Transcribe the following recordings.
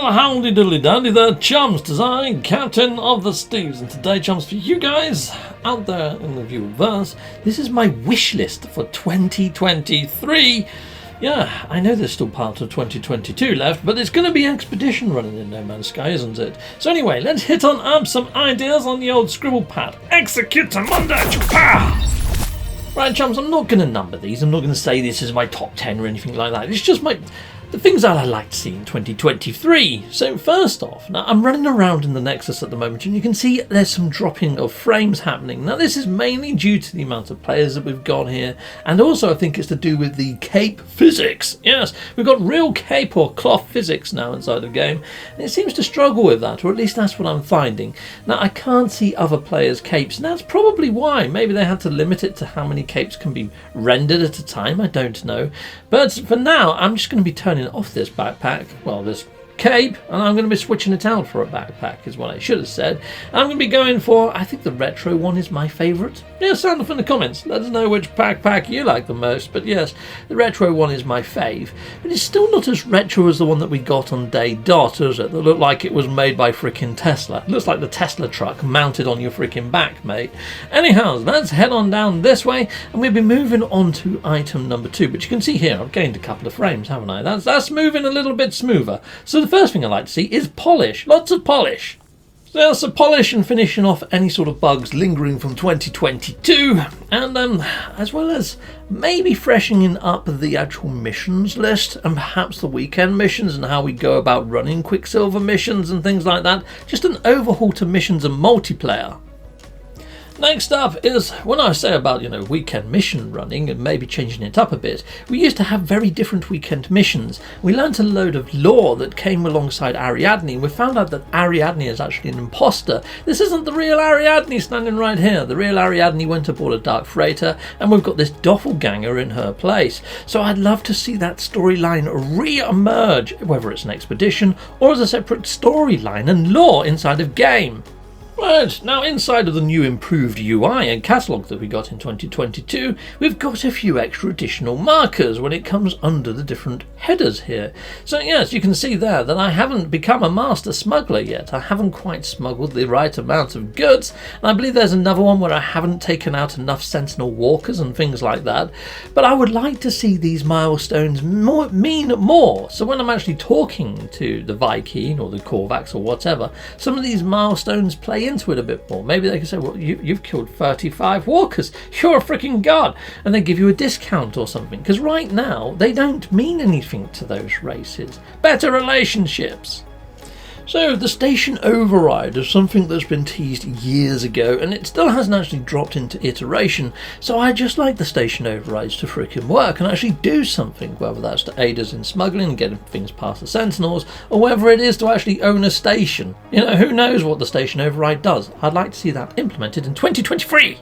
Well, howdy diddly dandy there, chums. 'Tis I, Captain of the Steves, and today, chums, for you guys out there in the viewerverse, this is my wish list for 2023. Yeah, I know there's still part of 2022 left, but it's going to be Expedition running in No Man's Sky, isn't it? So anyway, let's hit on up some ideas on the old scribble pad. Execute Monday! Right, chums, I'm not going to number these. I'm not going to say this is my top 10 or anything like that. It's just the things that I like to see in 2023. So first off, now I'm running around in the Nexus at the moment, and you can see there's some dropping of frames happening. Now this is mainly due to the amount of players that we've got here, and also I think it's to do with the cape physics. Yes, we've got real cape or cloth physics now inside the game, and it seems to struggle with that, or at least that's what I'm finding. Now I can't see other players' capes, and that's probably why. Maybe they had to limit it to how many capes can be rendered at a time, I don't know. But for now, I'm just going to be turning off this backpack, well, this cape, and I'm going to be switching it out for a backpack, is what I should have said. I'm going to be going for, I think the retro one is my favourite. Yeah, sound off in the comments. Let us know which backpack you like the most, but yes, the retro one is my fave. But it's still not as retro as the one that we got on day dot, is it? That looked like it was made by frickin' Tesla. It looks like the Tesla truck mounted on your frickin' back, mate. Anyhow, let's head on down this way, and we'll be moving on to item number 2. But you can see here, I've gained a couple of frames, haven't I? That's moving a little bit smoother. So the first thing I like to see is polish. Lots of polish. So polish and finishing off any sort of bugs lingering from 2022, and as well as maybe freshening up the actual missions list and perhaps the weekend missions and how we go about running Quicksilver missions and things like that. Just an overhaul to missions and multiplayer. Next up is, when I say about, weekend mission running and maybe changing it up a bit, we used to have very different weekend missions. We learnt a load of lore that came alongside Ariadne. We found out that Ariadne is actually an imposter. This isn't the real Ariadne standing right here. The real Ariadne went aboard a dark freighter, and we've got this doppelganger in her place. So I'd love to see that storyline re-emerge, whether it's an expedition or as a separate storyline and lore inside of game. Right, now inside of the new improved UI and catalogue that we got in 2022, we've got a few extra additional markers when it comes under the different headers here. So yes, you can see there that I haven't become a master smuggler yet. I haven't quite smuggled the right amount of goods, and I believe there's another one where I haven't taken out enough sentinel walkers and things like that. But I would like to see these milestones mean more. So when I'm actually talking to the Viking or the Korvax or whatever, some of these milestones play into it a bit more. Maybe they can say, well, you've killed 35 walkers, you're a freaking god, and they give you a discount or something, because right now they don't mean anything to those races. Better relationships. So the station override is something that's been teased years ago, and it still hasn't actually dropped into iteration. So I just like the station overrides to frickin' work and actually do something, whether that's to aid us in smuggling and getting things past the sentinels, or whether it is to actually own a station. Who knows what the station override does. I'd like to see that implemented in 2023.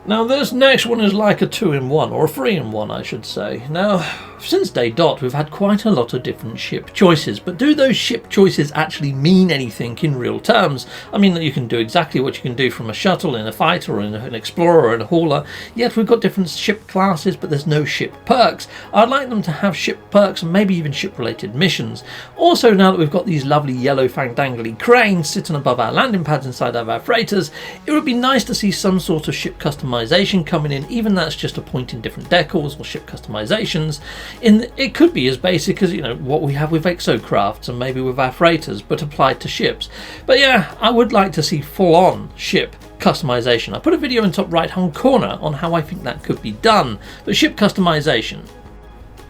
Now this next one is like a 2-in-1, or a 3-in-1 I should say. Now, since day dot we've had quite a lot of different ship choices, but do those ship choices actually mean anything in real terms? I mean, you can do exactly what you can do from a shuttle in a fighter or in an explorer or in a hauler, yet we've got different ship classes, but there's no ship perks. I'd like them to have ship perks and maybe even ship related missions. Also, now that we've got these lovely yellow fang-dangly cranes sitting above our landing pads inside of our freighters, it would be nice to see some sort of ship customization coming in, even that's just a point in different decals or ship customizations. It could be as basic as what we have with exocrafts and maybe with our freighters, but applied to ships. But yeah, I would like to see full-on ship customization. I put a video in top right hand corner on how I think that could be done, but ship customization.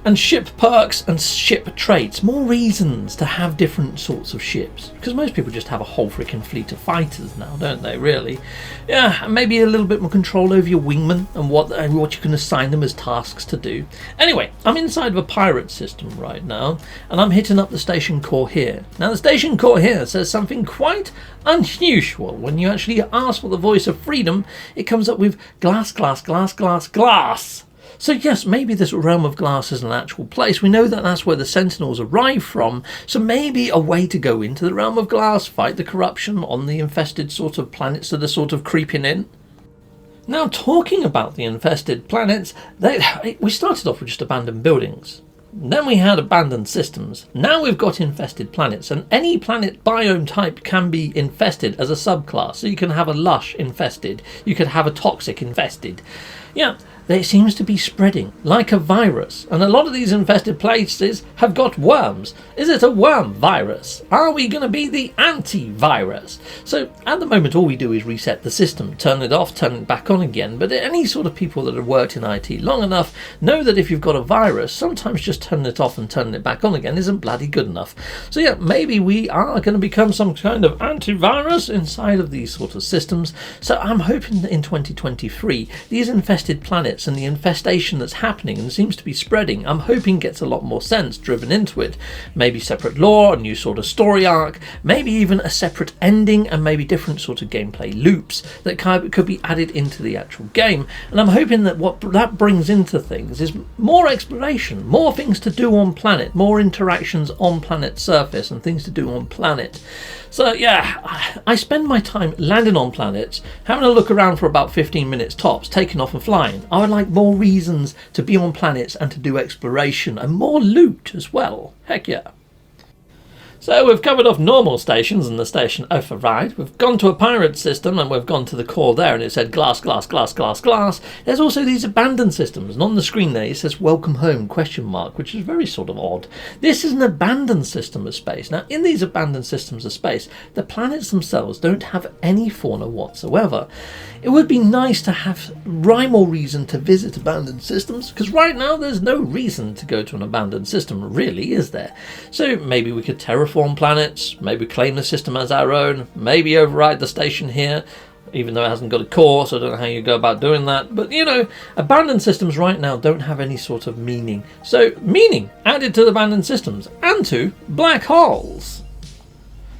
And ship perks and ship traits, more reasons to have different sorts of ships, because most people just have a whole freaking fleet of fighters now, don't they, really? Yeah, and maybe a little bit more control over your wingman and what you can assign them as tasks to do. Anyway, I'm inside of a pirate system right now, and I'm hitting up the station core here. Now the station core here says something quite unusual. When you actually ask for the voice of freedom, it comes up with glass, glass, glass, glass, glass. So yes, maybe this realm of glass is an actual place. We know that that's where the sentinels arrive from, so maybe a way to go into the realm of glass, fight the corruption on the infested sort of planets that are sort of creeping in. Now, talking about the infested planets, we started off with just abandoned buildings. Then we had abandoned systems. Now we've got infested planets, and any planet biome type can be infested as a subclass. So you can have a lush infested, you could have a toxic infested. Yeah, it seems to be spreading like a virus, and a lot of these infested places have got worms. Is it a worm virus? Are we going to be the antivirus? So at the moment all we do is reset the system, turn it off, turn it back on again, but any sort of people that have worked in IT long enough know that if you've got a virus, sometimes just turning it off and turning it back on again isn't bloody good enough. So yeah, maybe we are going to become some kind of antivirus inside of these sort of systems. So I'm hoping that in 2023 these infested planets and the infestation that's happening and seems to be spreading, I'm hoping gets a lot more sense driven into it. Maybe separate lore, a new sort of story arc, maybe even a separate ending, and maybe different sort of gameplay loops that could be added into the actual game. And I'm hoping that what that brings into things is more exploration, more things to do on planet, more interactions on planet surface and things to do on planet. So yeah, I spend my time landing on planets, having a look around for about 15 minutes tops, taking off and flying. I would like more reasons to be on planets and to do exploration and more loot as well. Heck yeah. So we've covered off normal stations and the station override. We've gone to a pirate system and we've gone to the core there and it said glass, glass, glass, glass, glass. There's also these abandoned systems, and on the screen there it says welcome home question mark, which is very sort of odd. This is an abandoned system of space. Now in these abandoned systems of space, the planets themselves don't have any fauna whatsoever. It would be nice to have rhyme or reason to visit abandoned systems, because right now there's no reason to go to an abandoned system, really, is there? So maybe we could terraform planets, maybe claim the system as our own, maybe override the station here, even though it hasn't got a core, so I don't know how you go about doing that. But you know, abandoned systems right now don't have any sort of meaning. So meaning added to the abandoned systems and to black holes.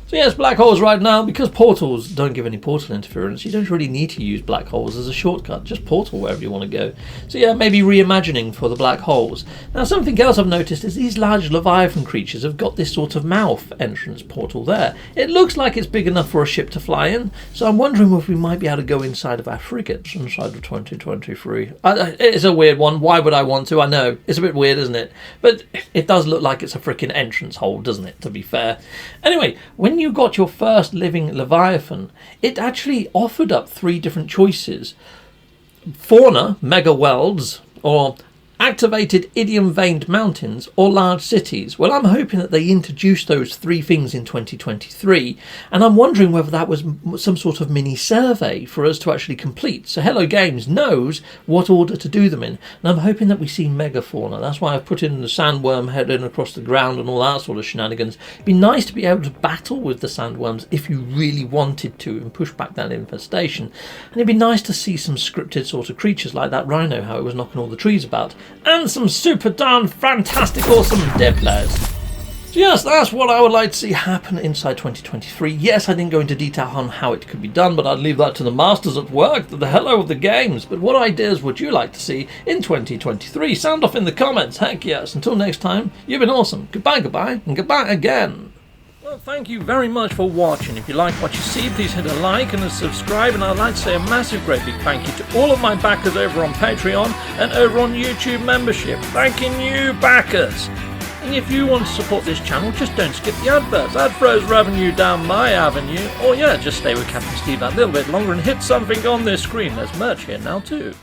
So yes, black holes right now, because portals don't give any portal interference, you don't really need to use black holes as a shortcut, just portal wherever you want to go. So yeah, maybe reimagining for the black holes. Now something else I've noticed is these large Leviathan creatures have got this sort of mouth entrance portal there. It looks like it's big enough for a ship to fly in, so I'm wondering if we might be able to go inside of our frigates inside of 2023. It's a weird one, why would I want to? I know, it's a bit weird, isn't it? But it does look like it's a freaking entrance hole, doesn't it, to be fair. Anyway, when you got your first living Leviathan, it actually offered up 3 different choices: fauna, mega worlds, or activated idiom-veined mountains, or large cities. Well, I'm hoping that they introduce those 3 things in 2023, and I'm wondering whether that was some sort of mini survey for us to actually complete, so Hello Games knows what order to do them in. And I'm hoping that we see megafauna. That's why I've put in the sandworm heading across the ground and all that sort of shenanigans. It'd be nice to be able to battle with the sandworms if you really wanted to and push back that infestation. And it'd be nice to see some scripted sort of creatures like that rhino, how it was knocking all the trees about. And some super darn fantastic awesome dev players. So yes, that's what I would like to see happen inside 2023. Yes, I didn't go into detail on how it could be done, but I'd leave that to the masters at work, the hello of the games. But what ideas would you like to see in 2023? Sound off in the comments. Heck yes. Until next time, you've been awesome. Goodbye, goodbye, and goodbye again. Well, thank you very much for watching. If you like what you see, please hit a like and a subscribe, and I'd like to say a massive great big thank you to all of my backers over on Patreon and over on YouTube membership. Thanking you, backers! And if you want to support this channel, just don't skip the adverts. That throws revenue down my avenue. Or yeah, just stay with Captain Steve that little bit longer and hit something on this screen. There's merch here now too.